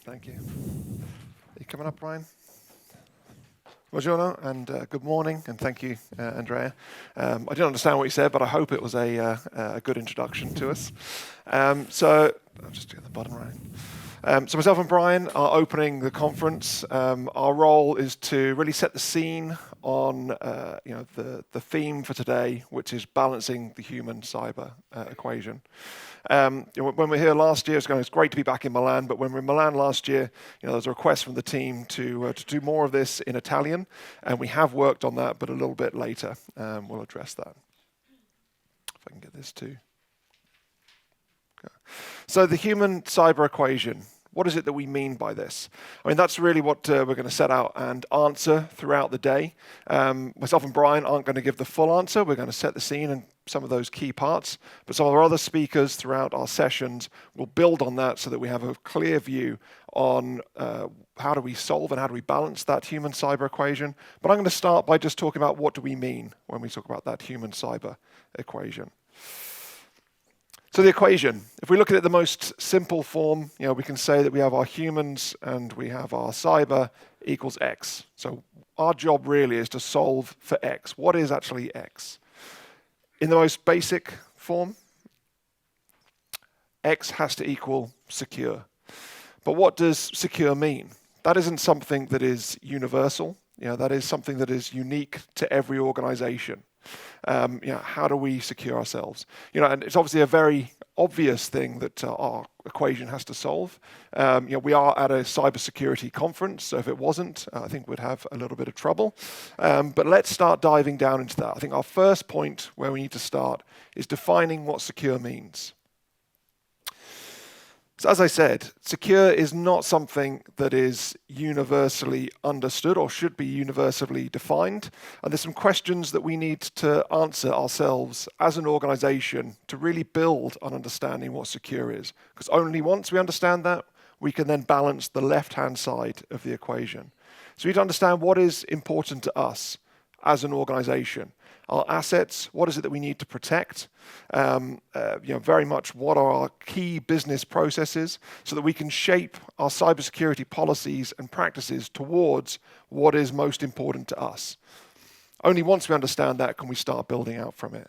Thank you. Are you coming up, Brian? Buongiorno and good morning, and thank you, Andrea. I didn't understand what you said, but I hope it was a good introduction to us. So I'll just get the button right. So myself and Brian are opening the conference. Our role is to really set the scene on the theme for today, which is balancing the human-cyber equation. When we were here last year, it's great to be back in Milan, but when we were in Milan last year, there was a request from the team to do more of this in Italian, and we have worked on that, but a little bit later. We'll address that. If I can get this too. Okay. So the human-cyber equation. What is it that we mean by this? I mean, that's really what we're going to set out and answer throughout the day. Myself and Brian aren't going to give the full answer. We're going to set the scene and some of those key parts, but some of our other speakers throughout our sessions will build on that so that we have a clear view on how do we solve and how do we balance that human-cyber equation. But I'm going to start by just talking about what do we mean when we talk about that human-cyber equation. So the equation, if we look at it the most simple form, we can say that we have our humans and we have our cyber equals X. So our job really is to solve for X. What is actually X? In the most basic form, X has to equal secure. But what does secure mean? That isn't something that is universal. That is something that is unique to every organization. How do we secure ourselves? And it's obviously a very obvious thing that our equation has to solve. We are at a cybersecurity conference, so if it wasn't, I think we'd have a little bit of trouble. But let's start diving down into that. I think our first point where we need to start is defining what secure means. So as I said, secure is not something that is universally understood or should be universally defined. And there's some questions that we need to answer ourselves as an organization to really build on understanding what secure is. Because only once we understand that, we can then balance the left-hand side of the equation. So we need to understand what is important to us as an organization. Our assets, what is it that we need to protect? Very much what are our key business processes so that we can shape our cybersecurity policies and practices towards what is most important to us. Only once we understand that can we start building out from it.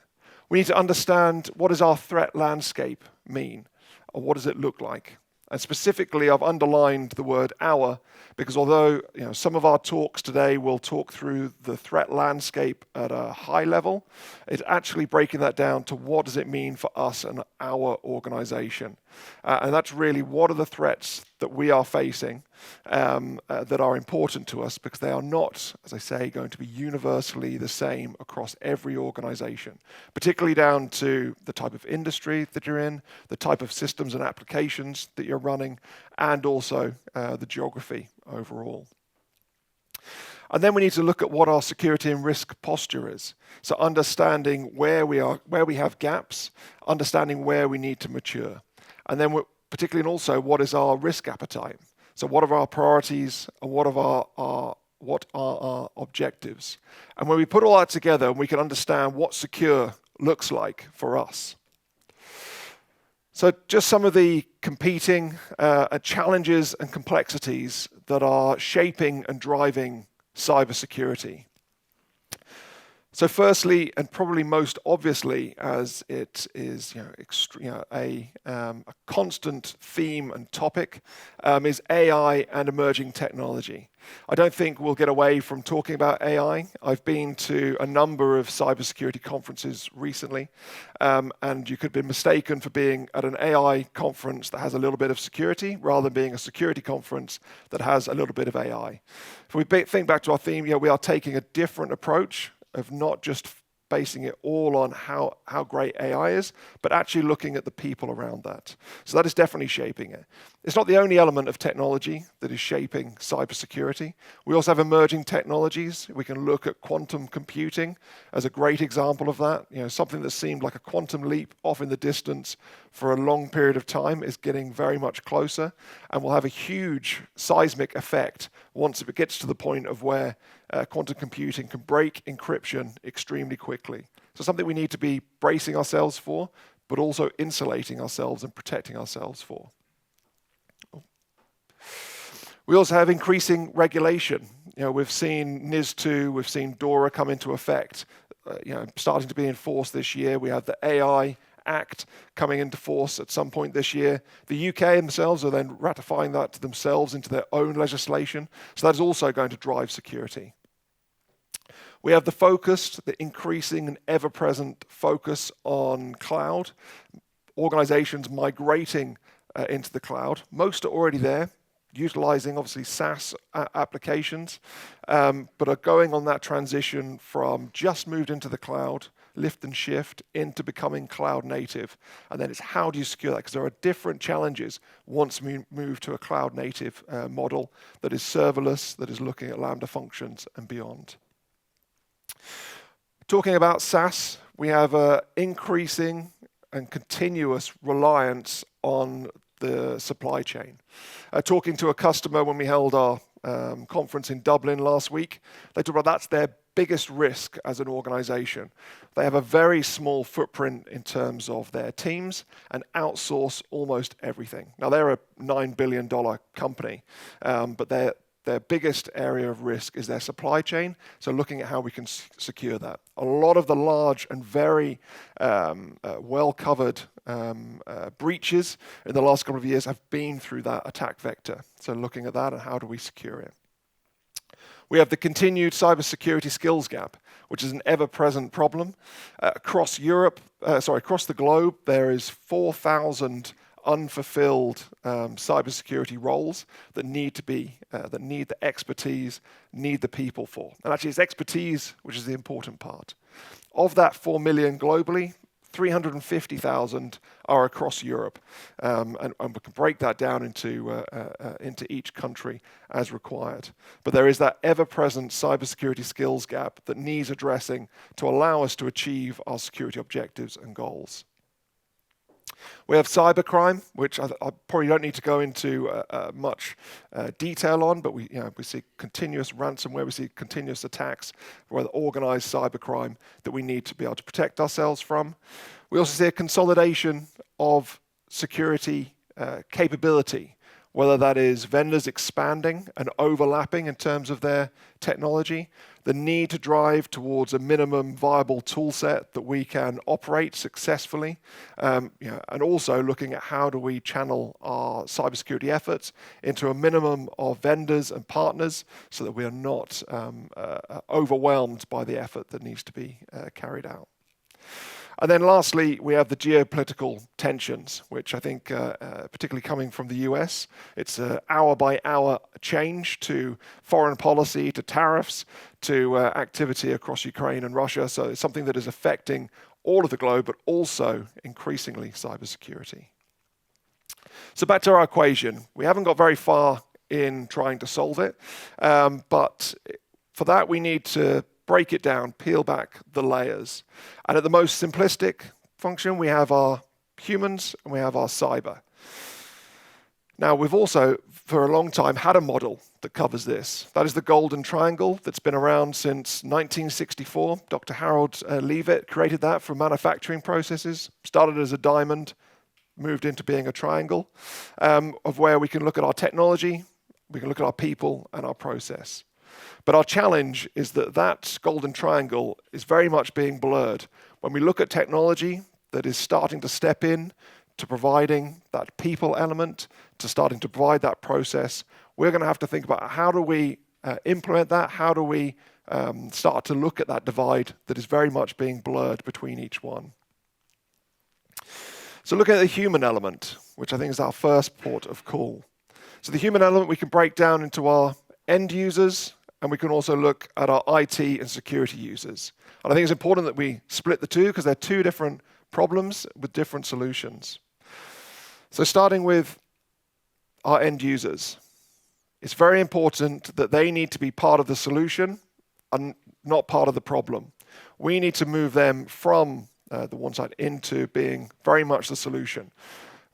We need to understand what does our threat landscape mean, or what does it look like? And specifically, I've underlined the word our, because although some of our talks today will talk through the threat landscape at a high level, it's actually breaking that down to what does it mean for us and our organization. And that's really what are the threats that we are facing that are important to us, because they are not, as I say, going to be universally the same across every organization, particularly down to the type of industry that you're in, the type of systems and applications that you're running, and also the geography overall. And then we need to look at what our security and risk posture is. So understanding where we have gaps, understanding where we need to mature. And then particularly also what is our risk appetite. So what are our priorities and what are our objectives? And when we put all that together, we can understand what secure looks like for us. So just some of the competing challenges and complexities that are shaping and driving cybersecurity. So firstly, and probably most obviously, as it is a constant theme and topic, is AI and emerging technology. I don't think we'll get away from talking about AI. I've been to a number of cybersecurity conferences recently, and you could be mistaken for being at an AI conference that has a little bit of security, rather than being a security conference that has a little bit of AI. If we think back to our theme, we are taking a different approach of not just basing it all on how great AI is, but actually looking at the people around that. So that is definitely shaping it. It's not the only element of technology that is shaping cybersecurity. We also have emerging technologies. We can look at quantum computing as a great example of that. Something that seemed like a quantum leap off in the distance for a long period of time is getting very much closer and will have a huge seismic effect once it gets to the point of where quantum computing can break encryption extremely quickly. So something we need to be bracing ourselves for, but also insulating ourselves and protecting ourselves for. We also have increasing regulation. We've seen NIS2, we've seen DORA come into effect, starting to be enforced this year. We have the AI Act coming into force at some point this year. The UK themselves are then ratifying that themselves into their own legislation. So that is also going to drive security. We have the increasing and ever-present focus on cloud. Organizations migrating into the cloud. Most are already there, utilizing obviously SaaS applications, but are going on that transition from just moved into the cloud, lift and shift, into becoming cloud native. And then it's how do you secure that? Because there are different challenges once we move to a cloud native model that is serverless, that is looking at Lambda functions and beyond. Talking about SaaS, we have an increasing and continuous reliance on the supply chain. Talking to a customer when we held our conference in Dublin last week, they talked about that's their biggest risk as an organization. They have a very small footprint in terms of their teams and outsource almost everything. Now, they're a $9 billion company, but their biggest area of risk is their supply chain, so looking at how we can secure that. A lot of the large and very well-covered breaches in the last couple of years have been through that attack vector. So looking at that and how do we secure it. We have the continued cybersecurity skills gap, which is an ever-present problem. Across the globe, there is 4,000 unfulfilled cybersecurity roles that need the expertise, need the people for. And actually, it's expertise which is the important part. Of that 4 million globally, 350,000 are across Europe, and we can break that down into each country as required. But there is that ever-present cybersecurity skills gap that needs addressing to allow us to achieve our security objectives and goals. We have cybercrime, which I probably don't need to go into much detail on, but we see continuous ransomware, we see continuous attacks, whether organized cybercrime that we need to be able to protect ourselves from. We also see a consolidation of security capability, whether that is vendors expanding and overlapping in terms of their technology, the need to drive towards a minimum viable tool set that we can operate successfully, and also looking at how do we channel our cybersecurity efforts into a minimum of vendors and partners so that we are not overwhelmed by the effort that needs to be carried out. And then lastly, we have the geopolitical tensions, which I think, particularly coming from the US, it's an hour-by-hour change to foreign policy, to tariffs, to activity across Ukraine and Russia. So it's something that is affecting all of the globe, but also increasingly cybersecurity. So back to our equation. We haven't got very far in trying to solve it, but for that we need to break it down, peel back the layers. And at the most simplistic function, we have our humans and we have our cyber. Now, we've also, for a long time, had a model that covers this. That is the golden triangle that's been around since 1964. Dr. Harold Leavitt created that for manufacturing processes, started as a diamond, moved into being a triangle, of where we can look at our technology, we can look at our people and our process. But our challenge is that that golden triangle is very much being blurred. When we look at technology that is starting to step in to providing that people element, to starting to provide that process, we're going to have to think about how do we implement that, how do we start to look at that divide that is very much being blurred between each one. So looking at the human element, which I think is our first port of call. So the human element we can break down into our end users, and we can also look at our IT and security users. And I think it's important that we split the two because they're two different problems with different solutions. So starting with our end users, it's very important that they need to be part of the solution and not part of the problem. We need to move them from the one side into being very much the solution.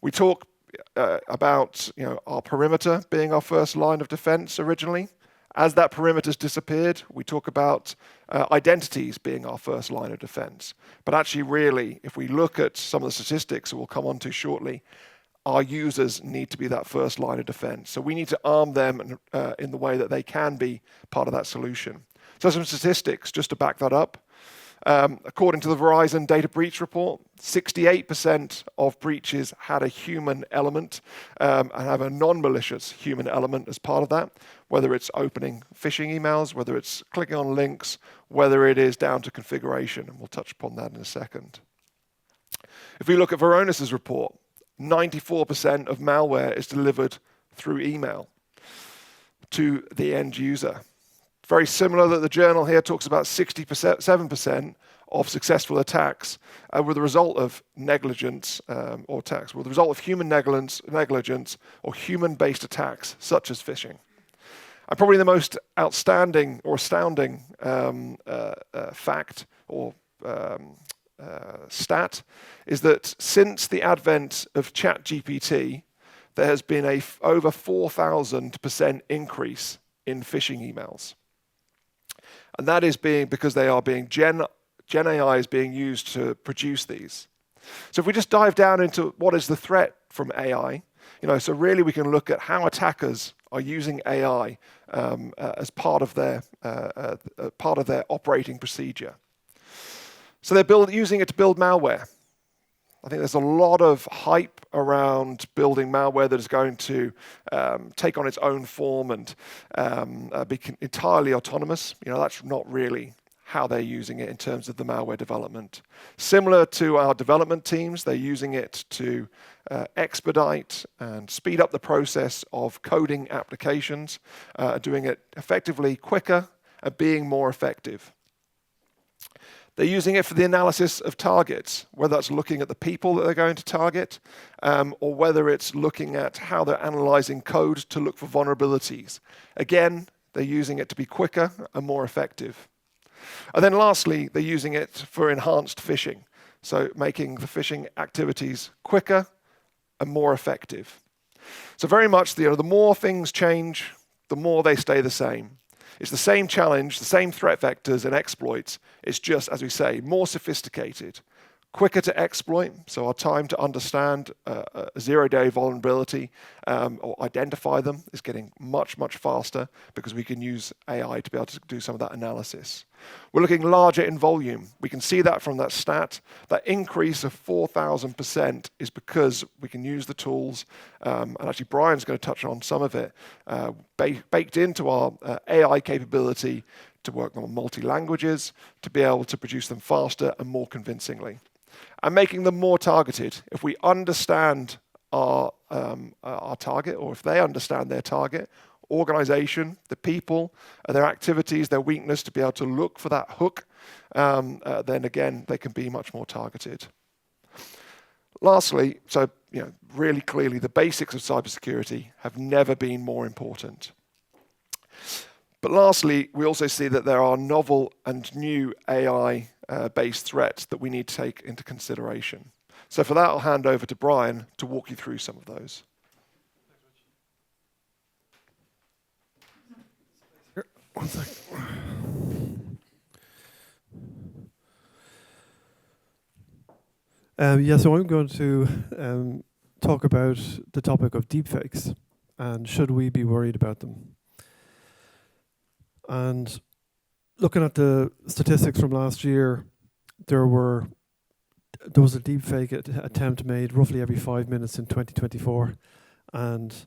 We talk about our perimeter being our first line of defense originally. As that perimeter's disappeared, we talk about identities being our first line of defense. But actually, really, if we look at some of the statistics that we'll come on to shortly, our users need to be that first line of defense. So we need to arm them in the way that they can be part of that solution. So some statistics just to back that up. According to the Verizon data breach report, 68% of breaches had a human element and have a non-malicious human element as part of that, whether it's opening phishing emails, whether it's clicking on links, whether it is down to configuration, and we'll touch upon that in a second. If we look at Varonis's report, 94% of malware is delivered through email to the end user. Very similar that the journal here talks about 7% of successful attacks were the result of negligence or attacks, were the result of human negligence or human-based attacks such as phishing. And probably the most outstanding or astounding fact or stat is that since the advent of ChatGPT, there has been a over 4,000% increase in phishing emails. And that is because they are being Gen AI is being used to produce these. So if we just dive down into what is the threat from AI, so really we can look at how attackers are using AI as part of their operating procedure. So they're using it to build malware. I think there's a lot of hype around building malware that is going to take on its own form and be entirely autonomous. That's not really how they're using it in terms of the malware development. Similar to our development teams, they're using it to expedite and speed up the process of coding applications, doing it effectively quicker and being more effective. They're using it for the analysis of targets, whether that's looking at the people that they're going to target, or whether it's looking at how they're analyzing code to look for vulnerabilities. Again, they're using it to be quicker and more effective. And then lastly, they're using it for enhanced phishing, so making the phishing activities quicker and more effective. So very much, the more things change, the more they stay the same. It's the same challenge, the same threat vectors and exploits. It's just, as we say, more sophisticated, quicker to exploit. So our time to understand a zero-day vulnerability or identify them is getting much, much faster because we can use AI to be able to do some of that analysis. We're looking larger in volume. We can see that from that stat. That increase of 4,000% is because we can use the tools, and actually Brian's going to touch on some of it, baked into our AI capability to work on multi-languages, to be able to produce them faster and more convincingly. And making them more targeted. If we understand our target, or if they understand their target, organization, the people, their activities, their weakness, to be able to look for that hook, then again, they can be much more targeted. Lastly, so really clearly, the basics of cybersecurity have never been more important. But lastly, we also see that there are novel and new AI-based threats that we need to take into consideration. So for that, I'll hand over to Brian to walk you through some of those. One second. So I'm going to talk about the topic of deepfakes and should we be worried about them. And looking at the statistics from last year, there was a deepfake attempt made roughly every 5 minutes in 2024, and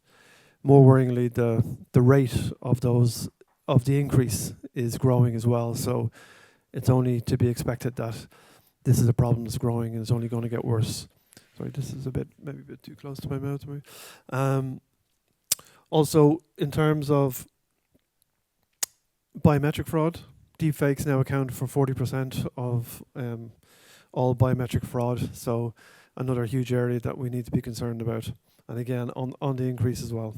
more worryingly, the rate of the increase is growing as well. So it's only to be expected that this is a problem that's growing and it's only going to get worse. Sorry, this is maybe a bit too close to my mouth. Also, in terms of biometric fraud, deepfakes now account for 40% of all biometric fraud. So another huge area that we need to be concerned about. And again, on the increase as well.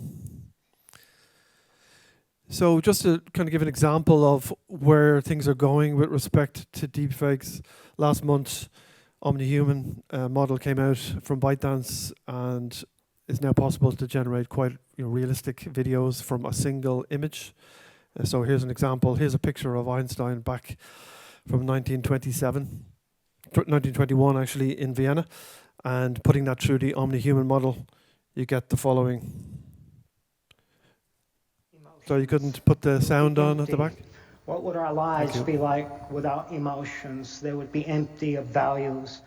So just to kind of give an example of where things are going with respect to deepfakes, last month, Omnihuman model came out from ByteDance, and it's now possible to generate quite realistic videos from a single image. So here's an example. Here's a picture of Einstein back from 1921 actually in Vienna, and putting that through the Omnihuman model, you get the following. So you couldn't put the sound on at the back? What would our lives be like without emotions? They would be empty of values.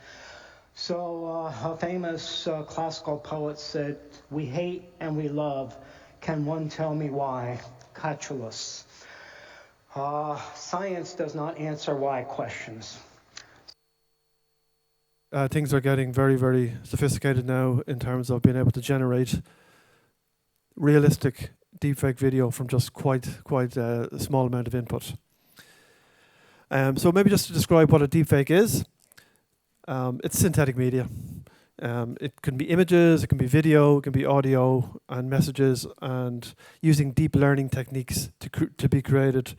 So a famous classical poet said, "We hate and we love. Can one tell me why?" Catullus. Science does not answer why questions. Things are getting very, very sophisticated now in terms of being able to generate realistic deepfake video from just quite a small amount of input. So maybe just to describe what a deepfake is, it's synthetic media. It can be images, it can be video, it can be audio and messages, and using deep learning techniques to be created,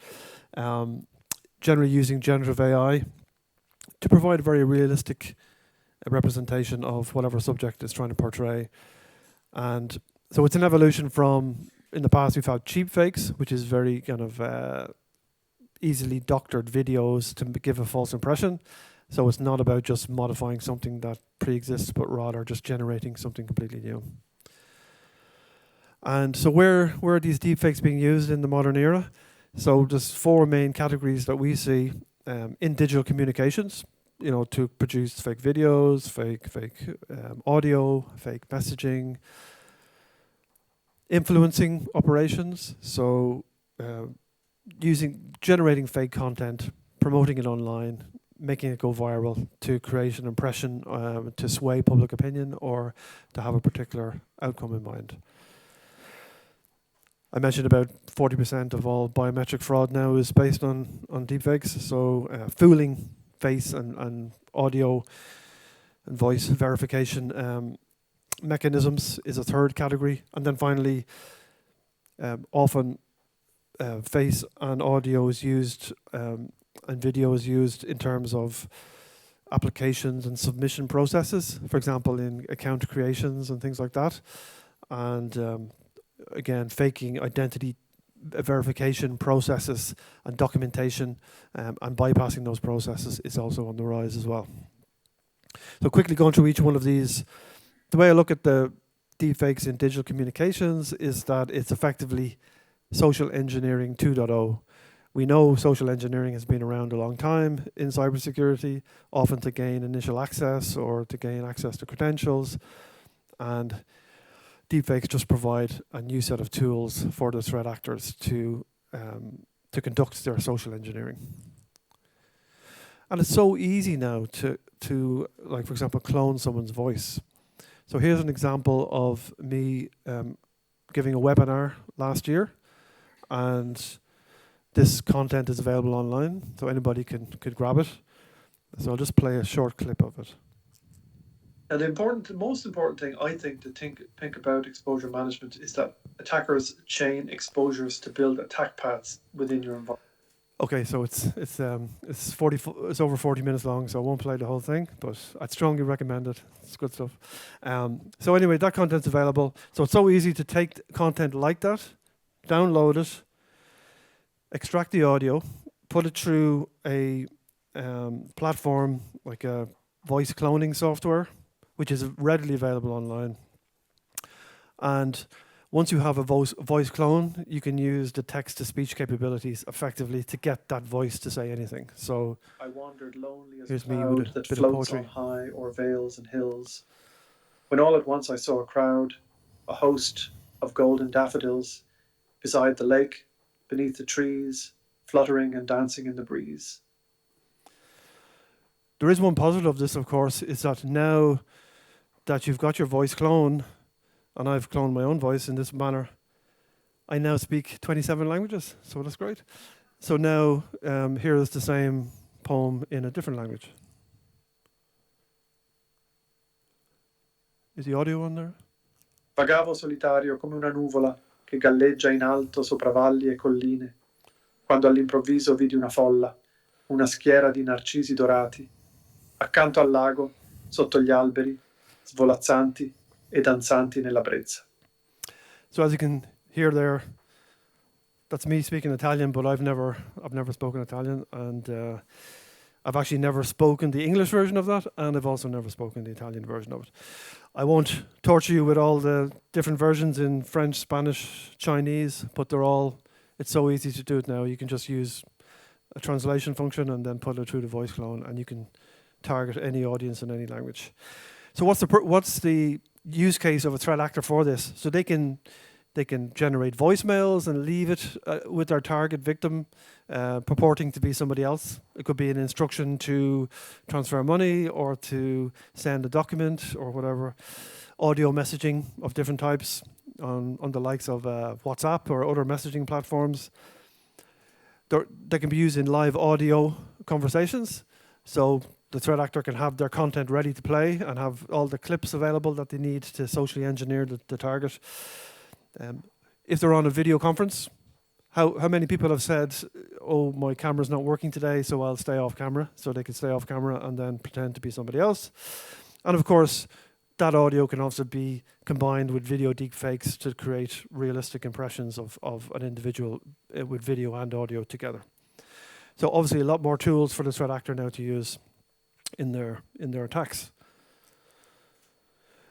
generally using generative AI to provide a very realistic representation of whatever subject is trying to portray. And so it's an evolution from, in the past we've had cheap fakes, which is very kind of easily doctored videos to give a false impression. So it's not about just modifying something that pre-exists, but rather just generating something completely new. And so where are these deepfakes being used in the modern era? So there's four main categories that we see in digital communications, you know, to produce fake videos, fake audio, fake messaging, influencing operations. So generating fake content, promoting it online, making it go viral to create an impression, to sway public opinion, or to have a particular outcome in mind. I mentioned about 40% of all biometric fraud now is based on deepfakes. So fooling face and audio and voice verification mechanisms is a third category. And then finally, often face and audio is used and video is used in terms of applications and submission processes, for example, in account creations and things like that. And again, faking identity verification processes and documentation and bypassing those processes is also on the rise as well. So quickly going through each one of these, the way I look at the deepfakes in digital communications is that it's effectively social engineering 2.0. We know social engineering has been around a long time in cybersecurity, often to gain initial access or to gain access to credentials. And deepfakes just provide a new set of tools for the threat actors to conduct their social engineering. And it's so easy now to like, for example, clone someone's voice. So here's an example of me giving a webinar last year, and this content is available online, so anybody could grab it. So I'll just play a short clip of it. And the most important thing I think to think about exposure management is that attackers chain exposures to build attack paths within your environment. Okay, so it's over 40 minutes long, so I won't play the whole thing, but I'd strongly recommend it. It's good stuff. So anyway, that content's available. So it's so easy to take content like that, download it, extract the audio, put it through a platform like a voice cloning software, which is readily available online. And once you have a voice clone, you can use the text-to-speech capabilities effectively to get that voice to say anything. So I wandered lonely as here's a me cloud with a that bit of floats poetry. on high o'er vales and hills, when all at once I saw a crowd, a host of golden daffodils, beside the lake, beneath the trees, fluttering and dancing in the breeze. There is one positive of this, of course, is that now that you've got your voice clone, and I've cloned my own voice in this manner, I now speak 27 languages, so that's great. So now here is the same poem in a different language. Is the audio on there? Vagavo solitario come una nuvola che galleggia in alto sopra valli e colline, quando all'improvviso vidi una folla, una schiera di narcisi dorati, accanto al lago, sotto gli alberi, svolazzanti e danzanti nella brezza. So as you can hear there, that's me speaking Italian, but I've never spoken Italian, and I've actually never spoken the English version of that, and I've also never spoken the Italian version of it. I won't torture you with all the different versions in French, Spanish, Chinese, but it's so easy to do it now. You can just use a translation function and then put it through the voice clone, and you can target any audience in any language. So what's the use case of a threat actor for this? So they can generate voicemails and leave it with their target victim, purporting to be somebody else. It could be an instruction to transfer money or to send a document or whatever. Audio messaging of different types on the likes of WhatsApp or other messaging platforms. They can be used in live audio conversations. So the threat actor can have their content ready to play and have all the clips available that they need to socially engineer the target. If they're on a video conference, how many people have said, oh, my camera's not working today, so I'll stay off camera, so they can stay off camera and then pretend to be somebody else. And of course, that audio can also be combined with video deepfakes to create realistic impressions of an individual with video and audio together. So obviously a lot more tools for the threat actor now to use in their attacks.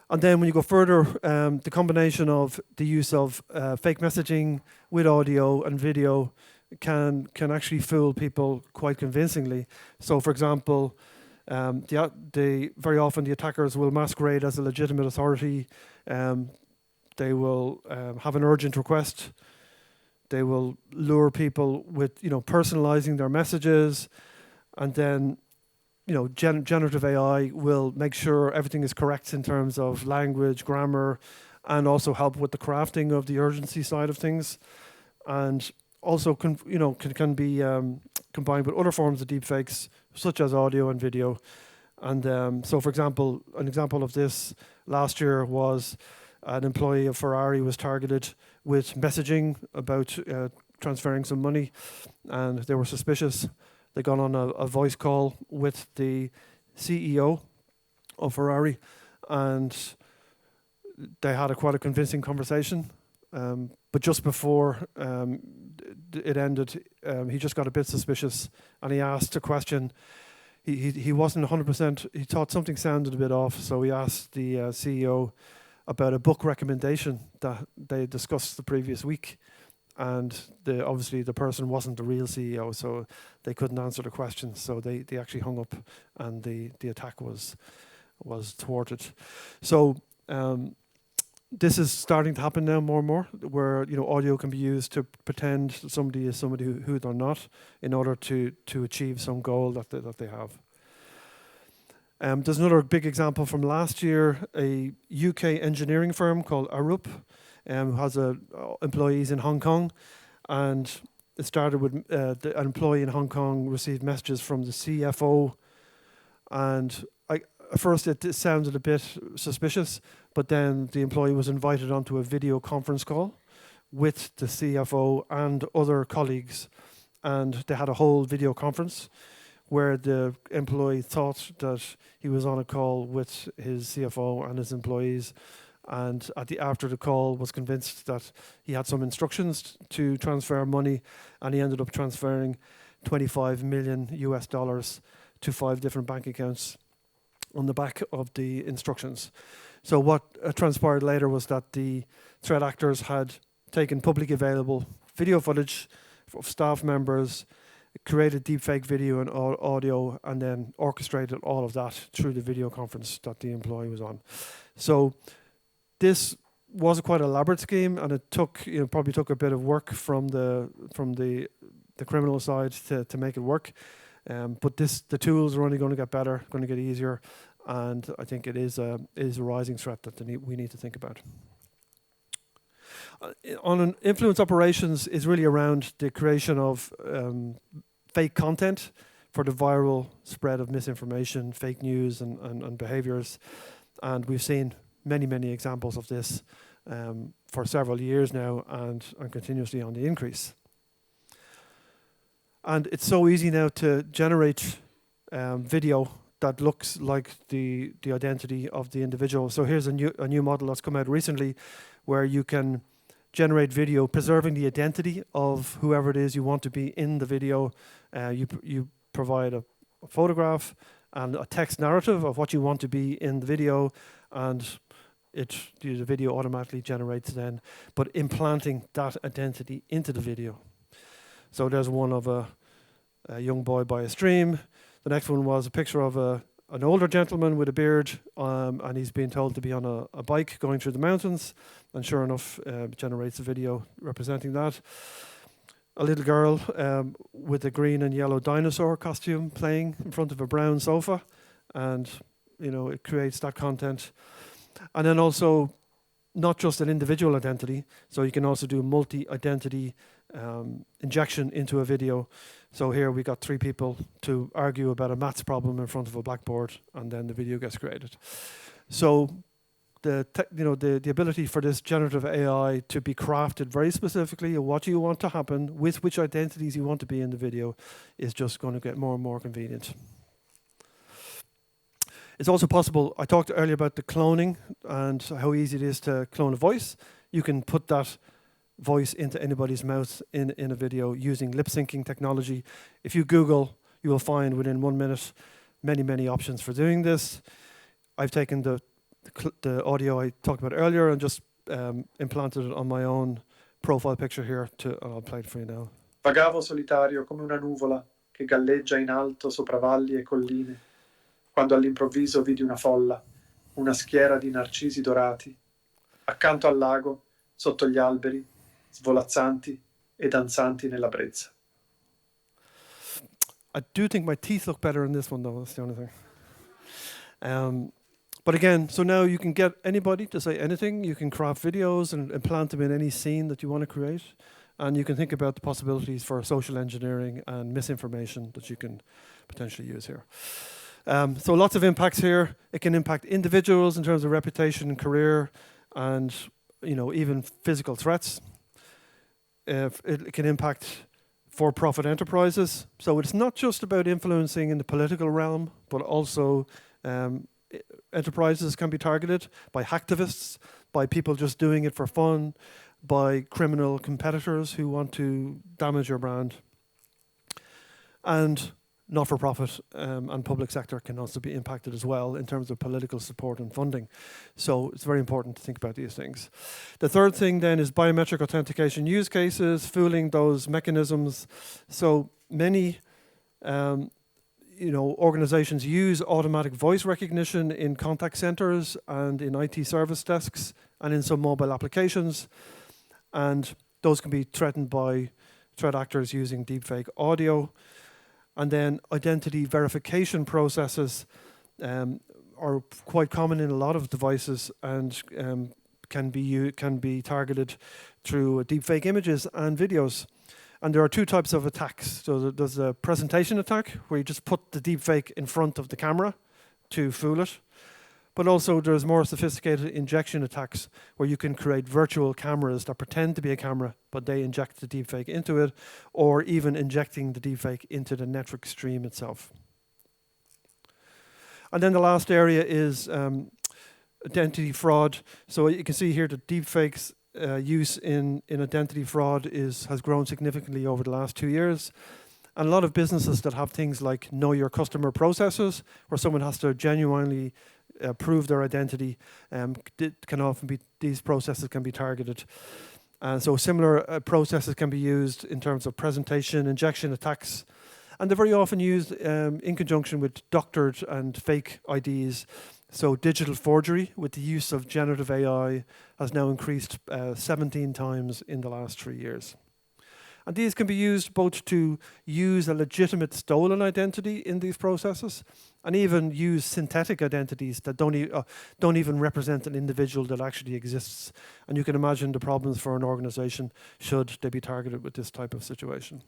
And then when you go further, the combination of the use of fake messaging with audio and video can actually fool people quite convincingly. So for example, very often the attackers will masquerade as a legitimate authority. They will have an urgent request. They will lure people with personalizing their messages, and then generative AI will make sure everything is correct in terms of language, grammar, and also help with the crafting of the urgency side of things, and also can be combined with other forms of deepfakes such as audio and video. And so, for example, an example of this last year was an employee of Ferrari was targeted with messaging about transferring some money, and they were suspicious. They got on a voice call with the CEO of Ferrari, and they had quite a convincing conversation. But just before it ended, he just got a bit suspicious, and he asked a question. He wasn't 100%. He thought something sounded a bit off, so he asked the CEO about a book recommendation that they discussed the previous week. And obviously the person wasn't the real CEO, so they couldn't answer the question. So they actually hung up, and the attack was thwarted. So this is starting to happen now more and more, where audio can be used to pretend somebody is somebody who they're not, in order to achieve some goal that they have. There's another big example from last year. A UK engineering firm called Arup has employees in Hong Kong, and it started with an employee in Hong Kong received messages from the CFO, and at first it sounded a bit suspicious, but then the employee was invited onto a video conference call with the CFO and other colleagues, and they had a whole video conference where the employee thought that he was on a call with his CFO and his employees, and after the call was convinced that he had some instructions to transfer money, and he ended up transferring $25 million to 5 different bank accounts on the back of the instructions. So what transpired later was that the threat actors had taken publicly available video footage of staff members, created deepfake video and audio, and then orchestrated all of that through the video conference that the employee was on. So this was a quite elaborate scheme, and it probably took a bit of work from the criminal side to make it work. But the tools are only going to get better, going to get easier, and I think it is a rising threat that we need to think about. On an influence operations is really around the creation of fake content for the viral spread of misinformation, fake news, and behaviors, and we've seen many examples of this for several years now, and continuously on the increase. And it's so easy now to generate video that looks like the identity of the individual. So here's a new model that's come out recently, where you can generate video preserving the identity of whoever it is you want to be in the video. You provide a photograph and a text narrative of what you want to be in the video, and the video automatically generates then, but implanting that identity into the video. So there's one of a young boy by a stream. The next one was a picture of an older gentleman with a beard, and he's being told to be on a bike going through the mountains, and sure enough, generates a video representing that. A little girl with a green and yellow dinosaur costume playing in front of a brown sofa, and it creates that content. And then also, not just an individual identity, so you can also do multi-identity injection into a video. So here we got 3 people to argue about a maths problem in front of a blackboard, and then the video gets created. So the ability for this generative AI to be crafted very specifically of what you want to happen with which identities you want to be in the video is just going to get more and more convenient. It's also possible, I talked earlier about the cloning and how easy it is to clone a voice. You can put that voice into anybody's mouth in a video using lip syncing technology. If you Google, you will find within 1 minute many options for doing this. I've taken the audio I talked about earlier and just implanted it on my own profile picture here, and I'll play it for you now. Vagavo solitario come una nuvola che galleggia in alto sopra valli e colline, quando all'improvviso vidi una folla, una schiera di narcisi dorati, accanto al lago, sotto gli alberi, svolazzanti e danzanti nella brezza. I do think my teeth look better in this one, though. That's the only thing. But again, so now you can get anybody to say anything. You can craft videos and implant them in any scene that you want to create. And you can think about the possibilities for social engineering and misinformation that you can potentially use here. So lots of impacts here. It can impact individuals in terms of reputation and career, and even physical threats. It can impact for-profit enterprises. So it's not just about influencing in the political realm, but also enterprises can be targeted by hacktivists, by people just doing it for fun, by criminal competitors who want to damage your brand. And not-for-profit and public sector can also be impacted as well in terms of political support and funding. So it's very important to think about these things. The third thing then is biometric authentication use cases, fooling those mechanisms. So many organizations use automatic voice recognition in contact centers and in IT service desks and in some mobile applications. And those can be threatened by threat actors using deepfake audio. And then identity verification processes are quite common in a lot of devices and can be targeted through deepfake images and videos. And there are 2 types of attacks. So there's a presentation attack, where you just put the deepfake in front of the camera to fool it. But also there's more sophisticated injection attacks, where you can create virtual cameras that pretend to be a camera, but they inject the deepfake into it, or even injecting the deepfake into the network stream itself. And then the last area is identity fraud. So you can see here that deepfakes use in identity fraud has grown significantly over the last 2 years. And a lot of businesses that have things like know your customer processes, where someone has to genuinely prove their identity, these processes can be targeted. So similar processes can be used in terms of presentation, injection attacks, and they're very often used in conjunction with doctored and fake IDs. So digital forgery with the use of generative AI has now increased 17 times in the last 3 years. And these can be used both to use a legitimate stolen identity in these processes, and even use synthetic identities that don't even represent an individual that actually exists. And you can imagine the problems for an organization should they be targeted with this type of situation.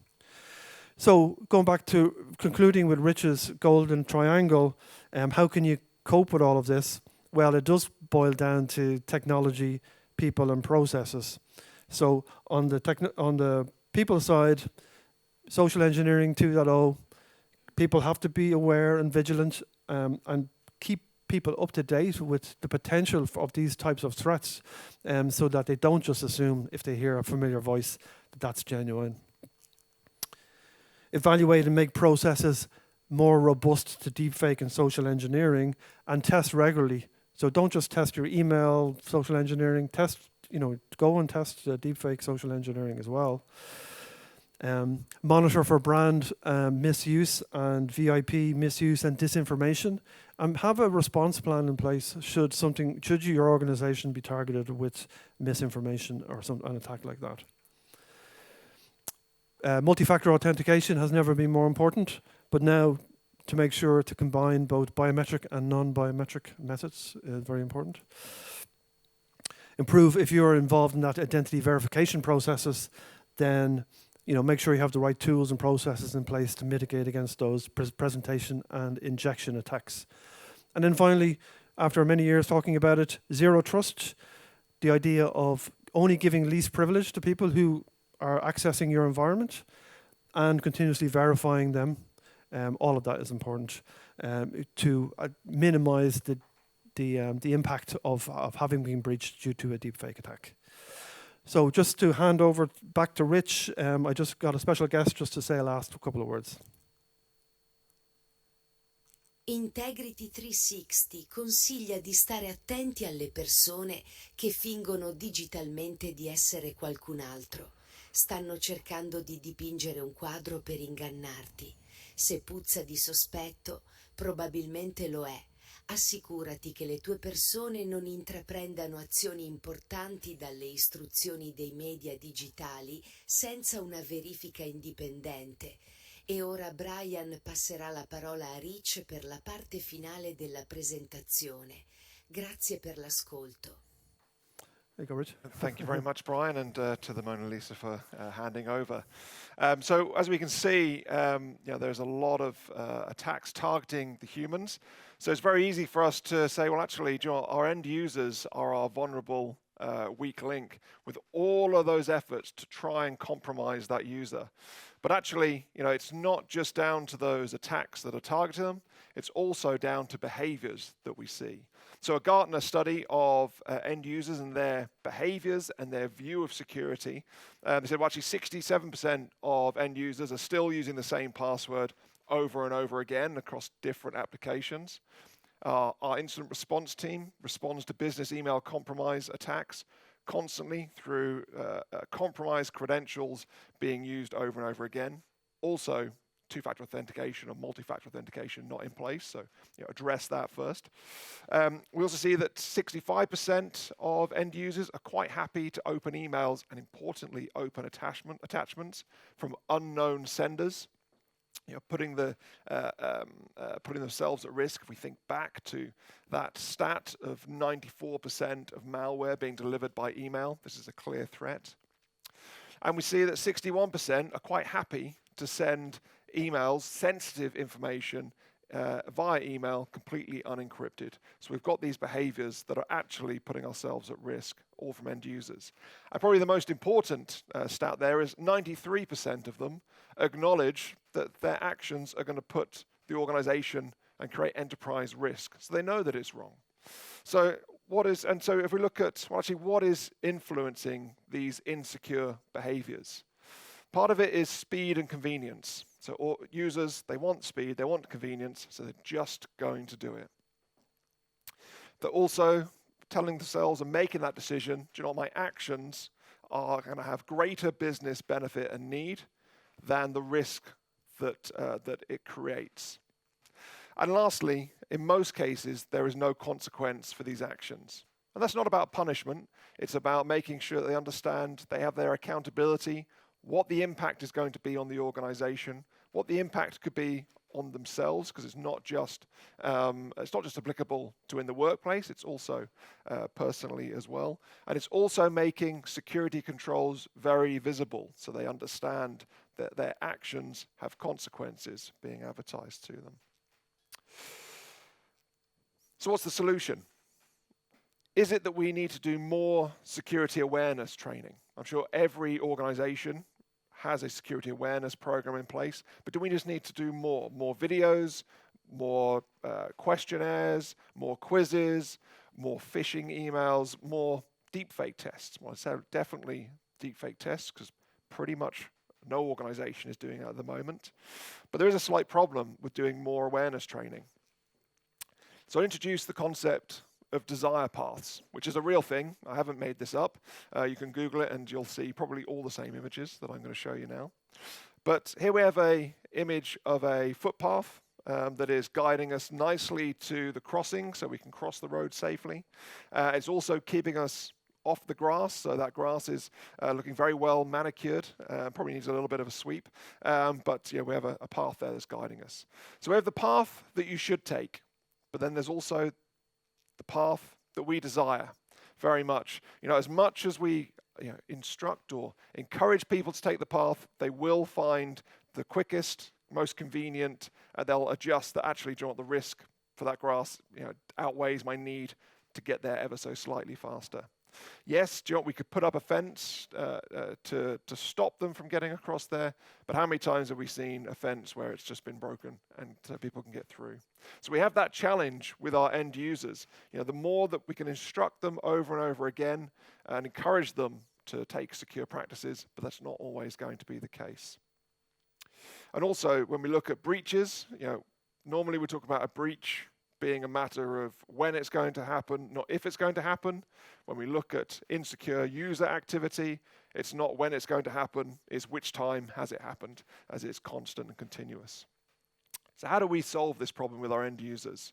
So going back to concluding with Rich's golden triangle, how can you cope with all of this? Well, it does boil down to technology, people, and processes. So on the people side, social engineering 2.0, people have to be aware and vigilant and keep people up to date with the potential of these types of threats, so that they don't just assume if they hear a familiar voice that that's genuine. Evaluate and make processes more robust to deepfake and social engineering, and test regularly. So don't just test your email social engineering, go and test deepfake social engineering as well. Monitor for brand misuse and VIP misuse and disinformation. Have a response plan in place should your organization be targeted with misinformation or an attack like that. Multi-factor authentication has never been more important, but now to make sure to combine both biometric and non-biometric methods is very important. Improve if you're involved in that identity verification processes, then make sure you have the right tools and processes in place to mitigate against those presentation and injection attacks. And then finally, after many years talking about it, zero trust, the idea of only giving least privilege to people who are accessing your environment and continuously verifying them. All of that is important to minimize the impact of having been breached due to a deepfake attack. So just to hand over back to Rich, I just got a special guest just to say a last couple of words. Integrity360 consiglia di stare attenti alle persone che fingono digitalmente di essere qualcun altro. Stanno cercando di dipingere un quadro per ingannarti. Se puzza di sospetto, probabilmente lo è. Assicurati che le tue persone non intraprendano azioni importanti dalle istruzioni dei media digitali senza una verifica indipendente. E ora Brian passerà la parola a Rich per la parte finale della presentazione. Grazie per l'ascolto. There you go, Rich. Thank you very much, Brian, and to the Mona Lisa for handing over. So as we can see, there's a lot of attacks targeting the humans. So it's very easy for us to say, well, actually, our end users are our vulnerable weak link with all of those efforts to try and compromise that user. But actually, it's not just down to those attacks that are targeting them, it's also down to behaviors that we see. So a Gartner study of end users and their behaviors and their view of security, they said, well, actually 67% of end users are still using the same password over and over again across different applications. Our incident response team responds to business email compromise attacks constantly through compromised credentials being used over and over again. Also, two-factor authentication or multi-factor authentication not in place, so address that first. We also see that 65% of end users are quite happy to open emails and, importantly, open attachments from unknown senders. Putting themselves at risk. If we think back to that stat of 94% of malware being delivered by email, this is a clear threat. And we see that 61% are quite happy to send emails, sensitive information, via email, completely unencrypted. So we've got these behaviors that are actually putting ourselves at risk, all from end users. And probably the most important stat there is 93% of them acknowledge that their actions are going to put the organization and create enterprise risk. So they know that it's wrong. So if we look at, what is influencing these insecure behaviors? Part of it is speed and convenience. So users, they want speed, they want convenience, so they're just going to do it. They're also telling themselves and making that decision, my actions are going to have greater business benefit and need than the risk that it creates. And lastly, in most cases, there is no consequence for these actions. And that's not about punishment. It's about making sure that they understand they have their accountability, what the impact is going to be on the organization, what the impact could be on themselves, because it's not just applicable to in the workplace, it's also personally as well. And it's also making security controls very visible, so they understand that their actions have consequences being advertised to them. So what's the solution? Is it that we need to do more security awareness training? I'm sure every organization has a security awareness program in place, but do we just need to do more? More videos, more questionnaires, more quizzes, more phishing emails, more deepfake tests? Well, so definitely deepfake tests, because pretty much No organization is doing it at the moment. But there is a slight problem with doing more awareness training. So I introduced the concept of desire paths, which is a real thing. I haven't made this up. You can Google it and you'll see probably all the same images that I'm going to show you now. But here we have an image of a footpath that is guiding us nicely to the crossing so we can cross the road safely. It's also keeping us off the grass, so that grass is looking very well manicured. Probably needs a little bit of a sweep, but we have a path there that's guiding us. So we have the path that you should take, but then there's also the path that we desire very much. As much as we instruct or encourage people to take the path, they will find the quickest, most convenient, and they'll adjust that actually, do you know what, the risk for that grass outweighs my need to get there ever so slightly faster. Yes, do you know what, we could put up a fence to stop them from getting across there, but how many times have we seen a fence where it's just been broken and people can get through? So we have that challenge with our end users. The more that we can instruct them over and over again and encourage them to take secure practices, but that's not always going to be the case. And also, when we look at breaches, normally we talk about a breach being a matter of when it's going to happen, not if it's going to happen. When we look at insecure user activity, it's not when it's going to happen, it's which time has it happened, as it's constant and continuous. So how do we solve this problem with our end users?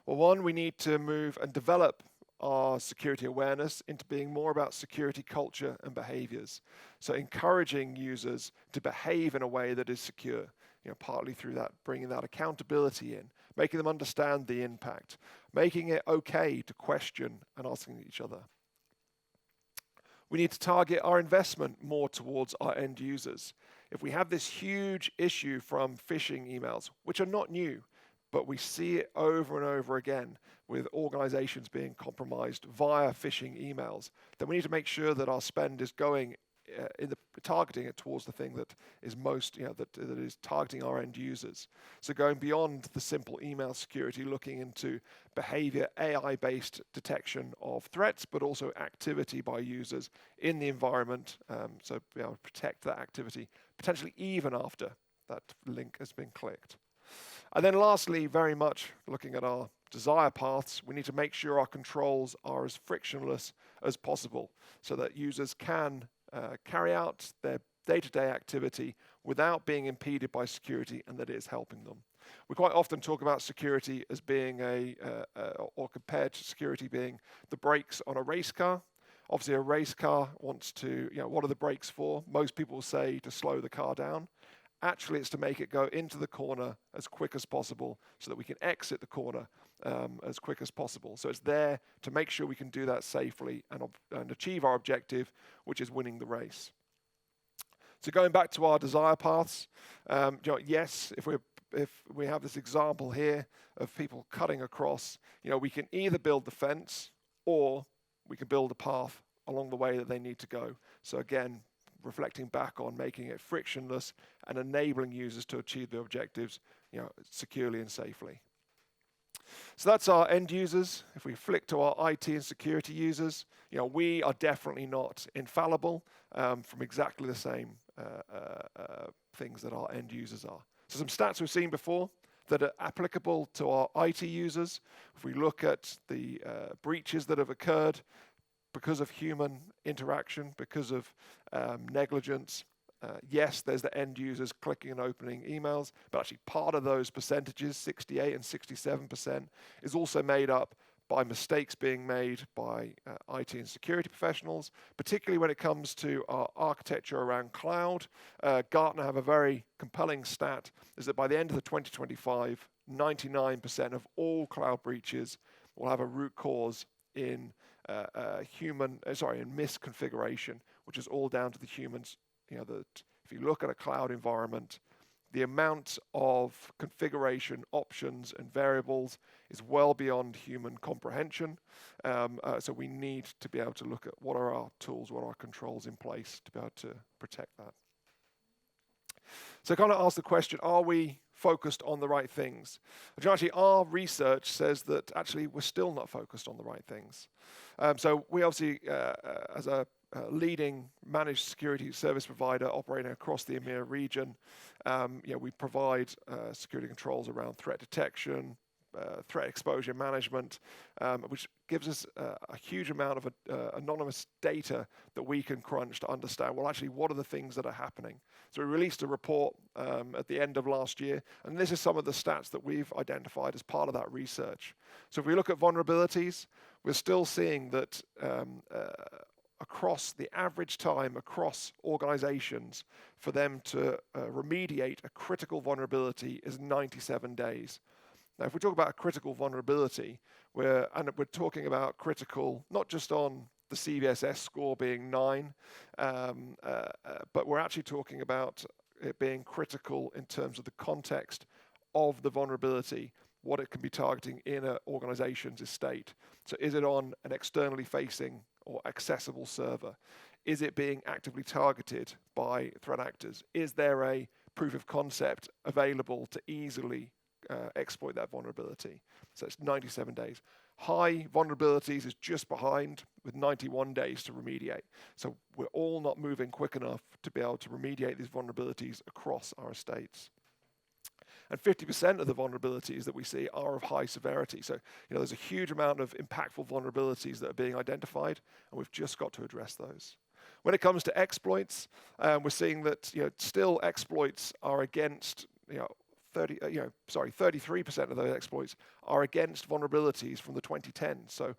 Well, one, we need to move and develop our security awareness into being more about security culture and behaviors. So encouraging users to behave in a way that is secure, partly through that, bringing that accountability in, making them understand the impact, making it okay to question and asking each other. We need to target our investment more towards our end users. If we have this huge issue from phishing emails, which are not new, but we see it over and over again with organizations being compromised via phishing emails, then we need to make sure that our spend is going targeting it towards the thing that is most, that is targeting our end users. So going beyond the simple email security, looking into behavior, AI-based detection of threats, but also activity by users in the environment, so be able to protect that activity, potentially even after that link has been clicked. And then lastly, very much looking at our desire paths, we need to make sure our controls are as frictionless as possible so that users can carry out their day-to-day activity without being impeded by security and that it is helping them. We quite often talk about security as being or compared to security being the brakes on a race car. Obviously, a race car wants to, what are the brakes for? Most people say to slow the car down. Actually, it's to make it go into the corner as quick as possible so that we can exit the corner as quick as possible. So it's there to make sure we can do that safely and achieve our objective, which is winning the race. So going back to our desire paths, yes, if we have this example here of people cutting across, we can either build the fence or we can build a path along the way that they need to go. So again, reflecting back on making it frictionless and enabling users to achieve their objectives, securely and safely. So that's our end users. If we flick to our IT and security users, we are definitely not infallible from exactly the same things that our end users are. So some stats we've seen before that are applicable to our IT users. If we look at the breaches that have occurred because of human interaction, because of negligence, yes, there's the end users clicking and opening emails, but actually part of those percentages, 68 and 67%, is also made up by mistakes being made by IT and security professionals, particularly when it comes to our architecture around cloud. Gartner have a very compelling stat, is that by the end of the 2025, 99% of all cloud breaches will have a root cause in misconfiguration, which is all down to the humans. That if you look at a cloud environment, the amount of configuration options and variables is well beyond human comprehension. So we need to be able to look at what are our tools, what are our controls in place to be able to protect that. So kind of ask the question, are we focused on the right things? Actually, our research says that actually we're still not focused on the right things. So we obviously, as a leading managed security service provider operating across the EMEA region. We provide security controls around threat detection, threat exposure management, which gives us a huge amount of anonymous data that we can crunch to understand, well, actually, what are the things that are happening? So we released a report at the end of last year, and this is some of the stats that we've identified as part of that research. So if we look at vulnerabilities, we're still seeing that across the average time across organizations for them to remediate a critical vulnerability is 97 days. Now, if we talk about a critical vulnerability, we're talking about critical not just on the CVSS score being 9, but we're actually talking about it being critical in terms of the context of the vulnerability, what it can be targeting in an organization's estate. So is it on an externally facing or accessible server? Is it being actively targeted by threat actors? Is there a proof of concept available to easily exploit that vulnerability? So it's 97 days. High vulnerabilities is just behind with 91 days to remediate. So we're all not moving quick enough to be able to remediate these vulnerabilities across our estates. And 50% of the vulnerabilities that we see are of high severity. So, there's a huge amount of impactful vulnerabilities that are being identified, and we've just got to address those. When it comes to exploits, we're seeing that, still exploits are against, 33% of those exploits are against vulnerabilities from the 2010s. So,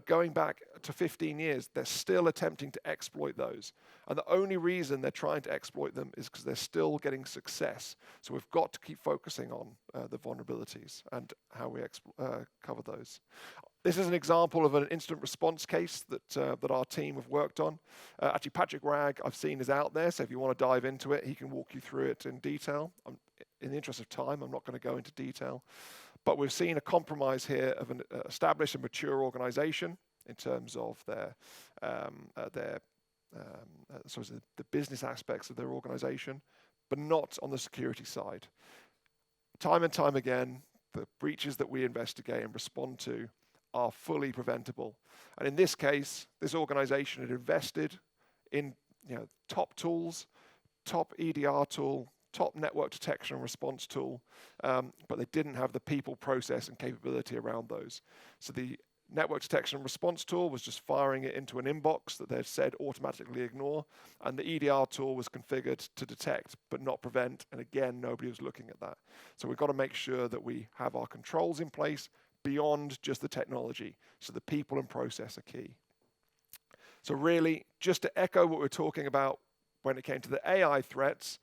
going back to 15 years, they're still attempting to exploit those. And the only reason they're trying to exploit them is because they're still getting success. So we've got to keep focusing on the vulnerabilities and how we cover those. This is an example of an incident response case that our team have worked on. Actually, Patrick Ragg, I've seen, is out there, so if you want to dive into it, he can walk you through it in detail. In the interest of time, I'm not going to go into detail. But we've seen a compromise here of an established and mature organization in terms of the business aspects of their organization, but not on the security side. Time and time again, the breaches that we investigate and respond to are fully preventable. And in this case, this organization had invested in top tools, top EDR tool, top network detection and response tool, but they didn't have the people, process, and capability around those. So the network detection and response tool was just firing it into an inbox that they'd said automatically ignore, and the EDR tool was configured to detect but not prevent, and again, nobody was looking at that. So we've got to make sure that we have our controls in place beyond just the technology, so the people and process are key. So really, just to echo what we're talking about when it came to the AI threats,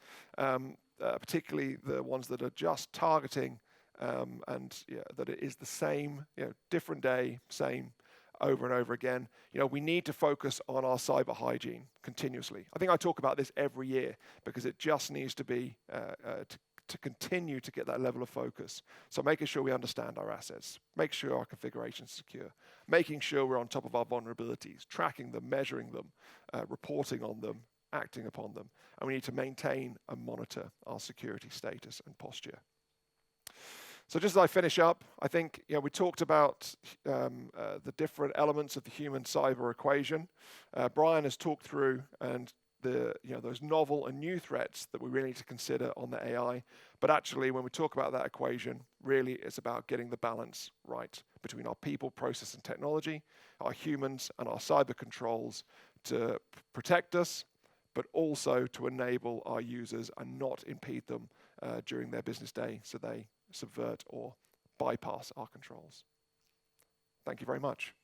particularly the ones that are just targeting that it is the same, different day, same over and over again. We need to focus on our cyber hygiene continuously. I think I talk about this every year because it just needs to be to continue to get that level of focus. So making sure we understand our assets, make sure our configuration is secure, making sure we're on top of our vulnerabilities, tracking them, measuring them, reporting on them, acting upon them. And we need to maintain and monitor our security status and posture. So just as I finish up, I think we talked about the different elements of the human cyber equation. Brian has talked through and those novel and new threats that we really need to consider on the AI. But actually, when we talk about that equation, really it's about getting the balance right between our people, process, and technology, our humans, and our cyber controls to protect us, but also to enable our users and not impede them during their business day so they subvert or bypass our controls. Thank you very much.